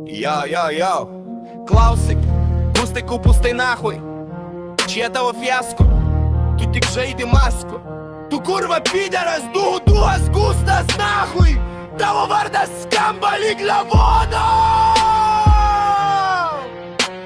Йо, Klausik, gustai kupustai nahui. Čia tavo fiasko, tu tik žaidi masku. Tu kurva pideras, duos gustas nahui. Tavo vardas skamba lyg lavono.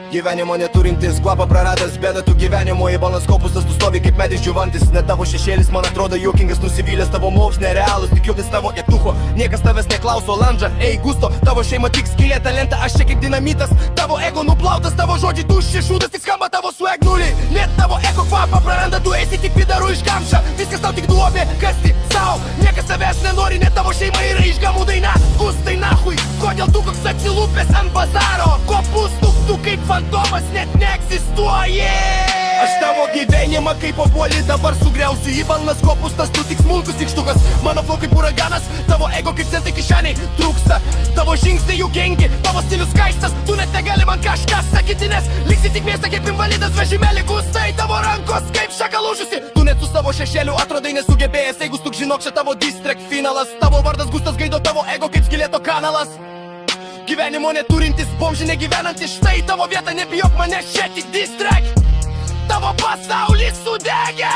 Gyvenimo neturintis, kvapą praradęs, bėda tu gyvenimo į balanskopus, tas tu stovi kaip medis džiuvantis. Net tavo šešėlis man atrodo juokingas, nusivylęs, tavo moks nerealus, tik juokis tavo etucho. Niekas tavęs neklauso, landža, ei gusto, tavo šeima tik skylė talentą, aš čia kaip dinamitas. Tavo ego nuplautas, tavo žodžiai tuščiai šūdas, tik skamba tavo swag nuliai. Net tavo ego kvapą praranda, tu esi tik pidaru iš kamšą. Viskas tau tik duobė, kasti sau, niekas tavęs nenori, net tavo šeima yra iš gamų daina. Gustai nahui, kodėl tu koks atsilūpęs ant bazaro? Kopustų, tu kaip fantomas net neegzistuoji. Aš tavo gyvenimą kaip obuolį dabar sugriausiu į balnas kopustas, tu tik smulkus tikštukas. Mano flow kaip uraganas, tavo ego kaip centai kišeniai trūksta. Tavo žingsniai jų kengi, tavo stilius skaistas, tu net negali man kažką sakyti, nes liksi tik mėsta kaip invalidas vežimėlį. Gustai, tavo rankos kaip šaka lūžusi, tu net su savo šešėliu atrodai nesugebėjęs. Jeigu stuk žinok, čia tavo distrack finalas, tavo vardas Gustas Gaido, tavo ego kaip skylėto kanalas. Gyvenimo neturintis, bomžinė gyvenantis, štai tavo vieta, nebijok mane, čia tik distrack. Tavo pasaulis sudegė.